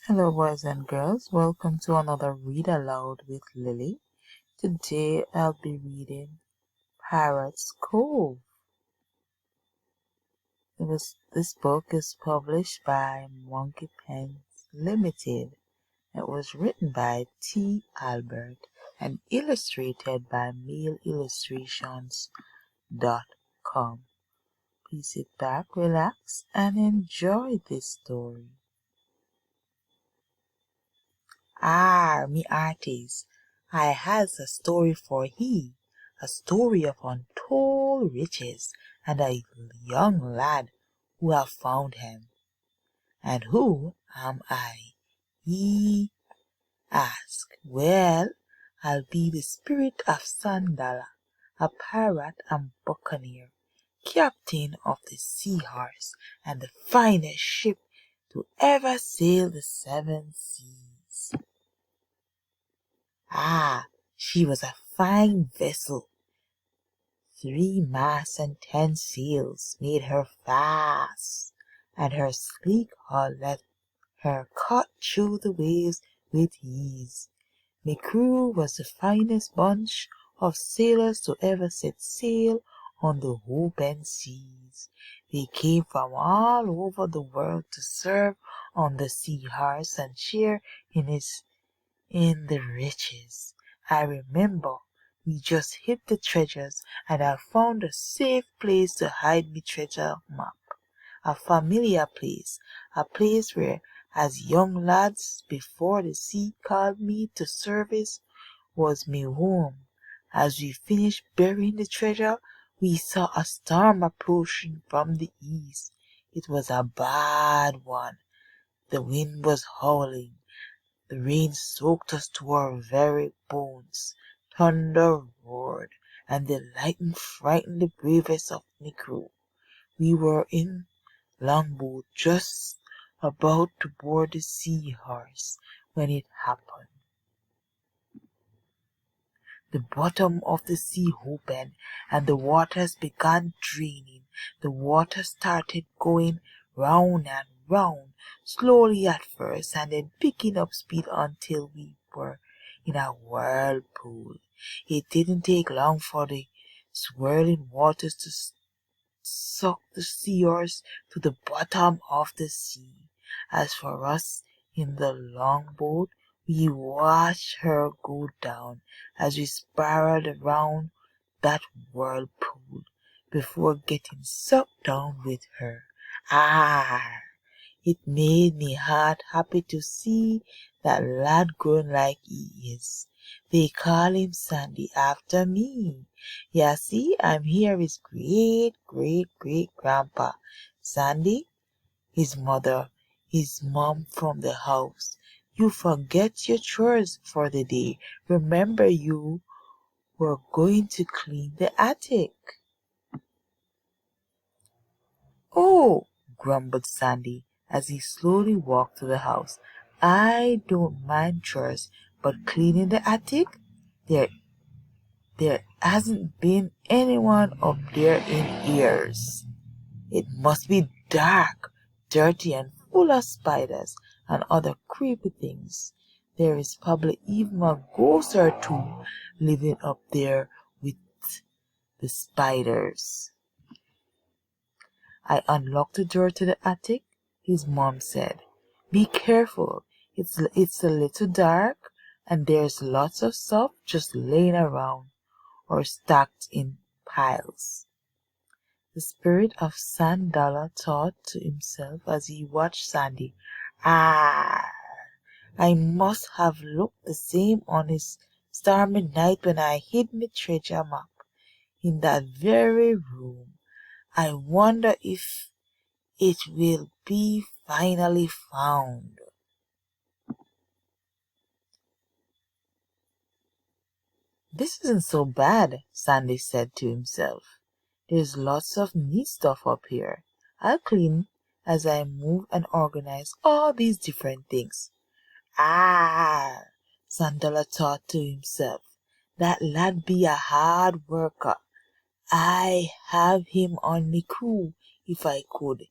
Hello, boys and girls. Welcome to another Read Aloud with Lily. Today I'll be reading Pirate's Cove. This book is published by Monkey Pens Limited. It was written by T. Albert and illustrated by MailIllustrations.com. Please sit back, relax, and enjoy this story. Me artist, I has a story for he, a story of untold riches and a young lad who have found him. And who am I? Ye ask. Well, I'll be the spirit of Sandala, a pirate and buccaneer, captain of the Sea Horse and the finest ship to ever sail the seven seas. She was a fine vessel. 3 masts and 10 sails made her fast, and her sleek hull let her cut through the waves with ease. My crew was the finest bunch of sailors to ever set sail on the open seas. They came from all over the world to serve on the Sea Horse and share in the riches. I remember we just hid the treasures, and I found a safe place to hide me treasure map. A familiar place, a place where, as young lads before the sea called me to service, was me home. As we finished burying the treasure, we saw a storm approaching from the east. It was a bad one. The wind was howling. The rain soaked us to our very bones. Thunder roared, and the lightning frightened the bravest of the crew. We were in longboat just about to board the Sea Horse when it happened. The bottom of the sea opened, and the waters began draining. The water started going round and round, slowly at first, and then picking up speed until we were in a whirlpool. It didn't take long for the swirling waters to suck the Sea Horse to the bottom of the sea. As for us in the longboat, we watched her go down as we spiraled around that whirlpool before getting sucked down with her. It made me heart happy to see that lad grown like he is. They call him Sandy after me. Ya see, I'm here his great-great-great-grandpa. Sandy, his mother, his mom from the house. You forget your chores for the day. Remember you were going to clean the attic. Oh, grumbled Sandy as he slowly walked to the house. I don't mind chores, but cleaning the attic? There hasn't been anyone up there in years. It must be dark, dirty, and full of spiders and other creepy things. There is probably even a ghost or two living up there with the spiders. I unlocked the door to the attic. His mom said, "Be careful. It's a little dark, and there's lots of stuff just laying around or stacked in piles." The spirit of Sandala thought to himself as he watched Sandy. I must have looked the same on his stormy night when I hid my treasure map in that very room. I wonder if it will be finally found. This isn't so bad, Sandy said to himself. There's lots of neat stuff up here. I'll clean as I move and organize all these different things. Sandala thought to himself. That lad be a hard worker. I have him on me crew if I could.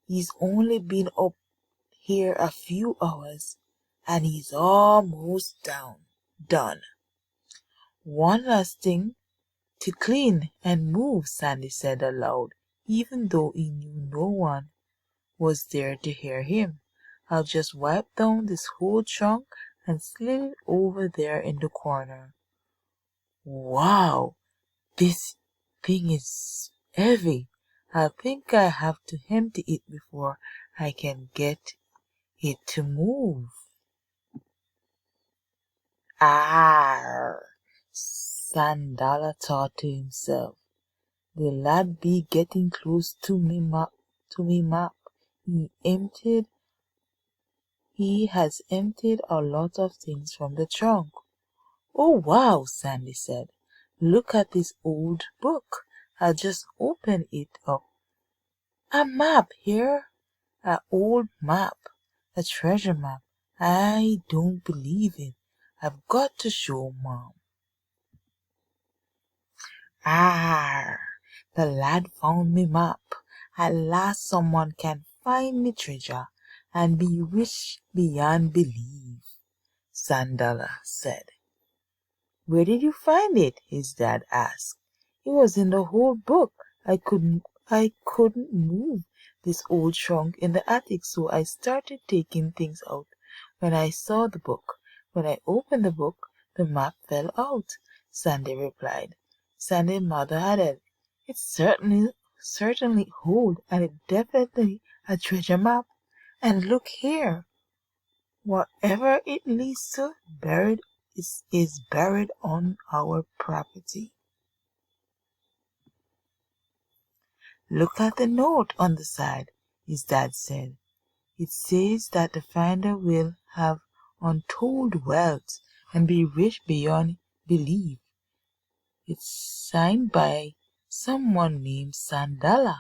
He's only been up here a few hours, and he's almost done. One last thing to clean and move, Sandy said aloud, even though he knew no one was there to hear him. I'll just wipe down this whole trunk and slid it over there in the corner. Wow, this thing is heavy. I think I have to empty it before I can get it to move. Arr! Sandala thought to himself. The lad be getting close to me map. He has emptied a lot of things from the trunk. Oh wow, Sandy said. Look at this old book. I'll just open it up. A map here. An old map. A treasure map. I don't believe it. I've got to show Mom. Ah, the lad found me map. At last someone can find me treasure and be rich beyond belief, Sandala said. Where did you find it? His dad asked. It was in the whole book. I couldn't move this old trunk in the attic, so I started taking things out when I saw the book. When I opened the book, the map fell out, Sandy replied. Sandy's mother added, it's certainly old, and it's definitely a treasure map. And look here, whatever it leads to is buried on our property. Look at the note on the side, his dad said. It says that the finder will have untold wealth and be rich beyond belief. It's signed by someone named Sandala.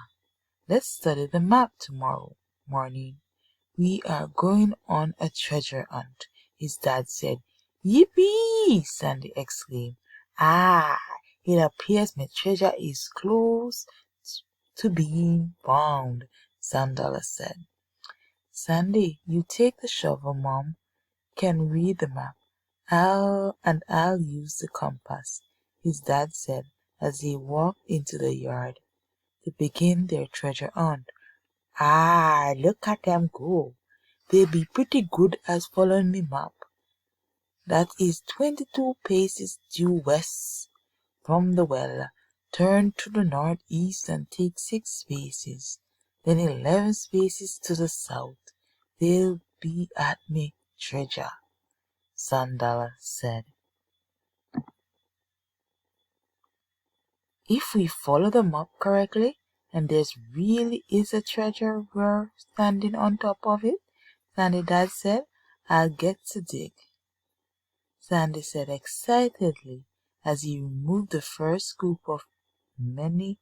Let's study the map tomorrow morning. We are going on a treasure hunt, his dad said. Yippee! Sandy exclaimed. Ah, it appears my treasure is close to being found, Sandala said. Sandy, you take the shovel, Mom can read the map. I'll use the compass, his dad said as they walked into the yard to begin their treasure hunt. Ah, look at them go. They'll be pretty good at following me map. That is 22 paces due west from the well. Turn to the northeast and take 6 paces, then 11 paces to the south. They'll be at me treasure, Sandala said. If we follow the map correctly, and there's really is a treasure we're standing on top of it, Sandy Dad said, I'll get to dig. Sandy said excitedly as he removed the first scoop of many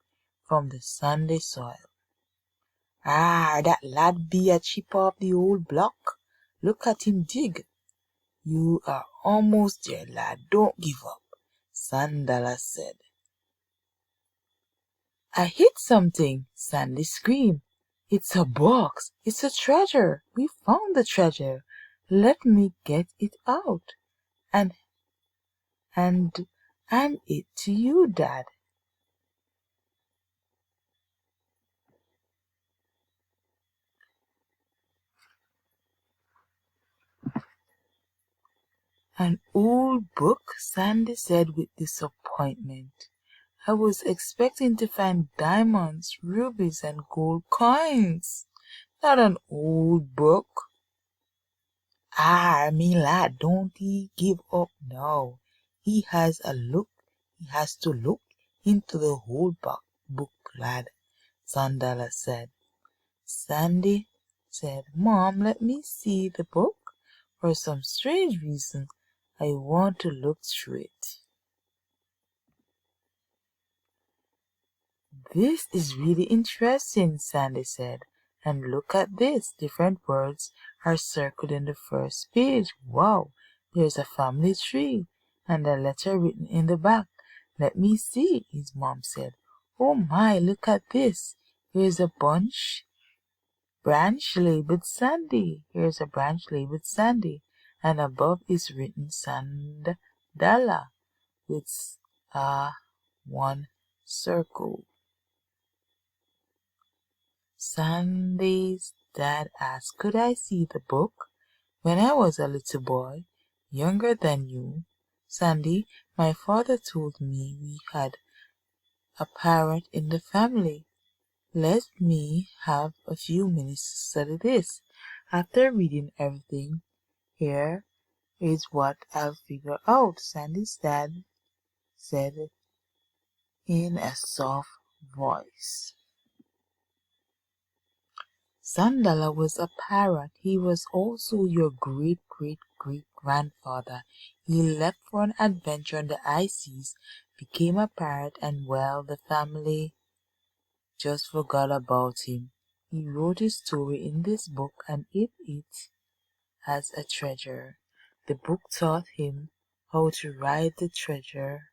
from the sandy soil. Ah, that lad be a chip off the old block. Look at him dig. You are almost there, lad. Don't give up, Sandala said. I hit something, Sandy screamed. It's a box. It's a treasure. We found the treasure. Let me get it out and hand it to you, Dad. An old book, Sandy said with disappointment. I was expecting to find diamonds, rubies, and gold coins, not an old book. Ah, me lad, don't he give up now. He has to look into the whole book, lad, Sandala said. Sandy said, Mom, let me see the book. For some strange reason, I want to look through it. This is really interesting, Sandy said. And look at this. Different words are circled in the first page. Wow, there's a family tree and a letter written in the back. Let me see, his mom said. Oh my, look at this. Here's a bunch branch labeled Sandy. Here's a branch labeled Sandy, and above is written Sandala with one circle. Sandy's dad asked, "Could I see the book? When I was a little boy, younger than you, Sandy, my father told me we had a parrot in the family. Let me have a few minutes to study this. After reading everything, here is what I'll figure out," Sandy's dad said in a soft voice. Sandala was a parrot. He was also your great-great-great-grandfather. He left for an adventure on the high seas, became a parrot, and well, the family just forgot about him. He wrote his story in this book and hid it as a treasure. The book taught him how to hide the treasure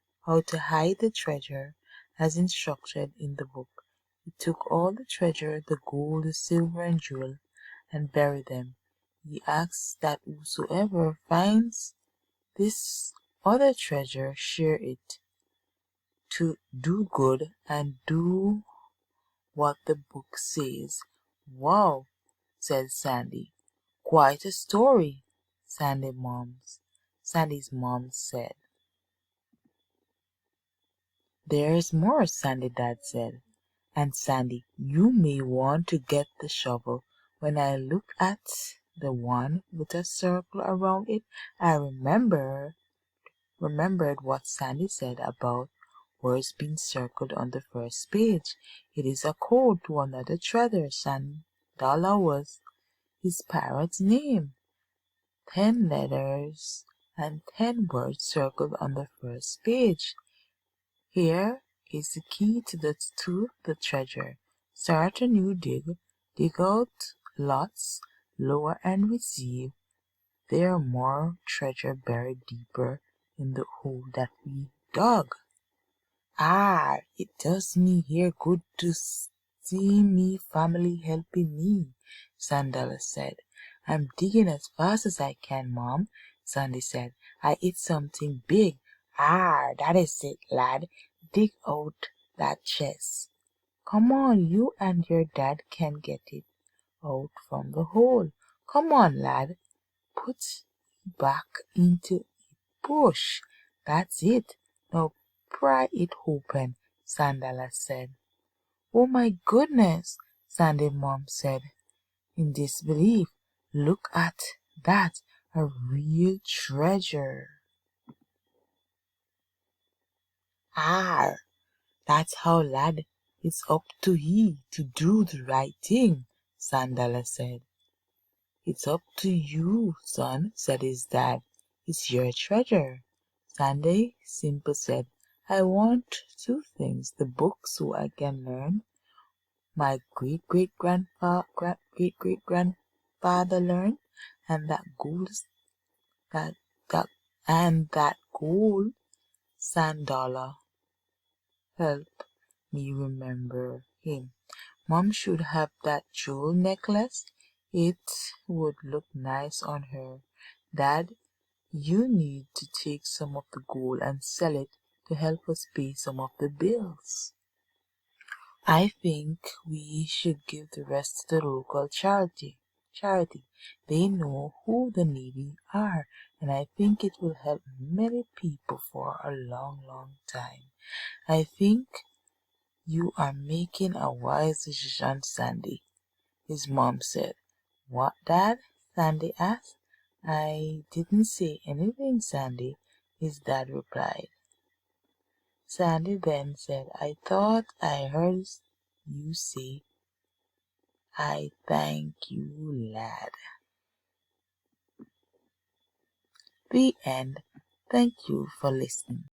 as instructed in the book. He took all the treasure, the gold, the silver, and jewel, and buried them. He asks that whosoever finds this other treasure share it, to do good and do what the book says. "Wow," said Sandy. "Quite a story," Sandy's mom said. "There's more," Sandy dad said. "And Sandy, you may want to get the shovel. When I look at the one with a circle around it, I remembered what Sandy said about words being circled on the first page. It is a code to another treasure. Sandala was his parrot's name. 10 letters and 10 words circled on the first page. Here is the key to the treasure. Start a new dig out lots, lower and receive. There are more treasure buried deeper in the hole that we dug." "Ah, it does me here good to see me family helping me," Sandala said. "I'm digging as fast as I can, Mom," Sandy said. "I hit something big." "Ah, that is it, lad. Dig out that chest. Come on, you and your dad can get it out from the hole. Come on, lad. Put it back into it. Push. That's it. Now pry it open," Sandala said. "Oh my goodness," Sandy's mom said in disbelief. "Look at that. A real treasure." "Ah, that's how, lad. It's up to ye to do the right thing," Sandala said. "It's up to you, son," said his dad. "It's your treasure." Sandy simple said, "I want 2 things, the book so I can learn my great-great-grandfather learned, and that that, that gold $1 help me remember him. Mom should have that jewel necklace. It would look nice on her. Dad, you need to take some of the gold and sell it to help us pay some of the bills. I think we should give the rest to the local charity. They know who the needy are, and I think it will help many people for a long, long time. I think you are making a wise decision, Sandy," his mom said. "What, Dad?" Sandy asked. "I didn't say anything, Sandy," his dad replied. Sandy then said, "I thought I heard you say, 'I thank you, lad.'" The end. Thank you for listening.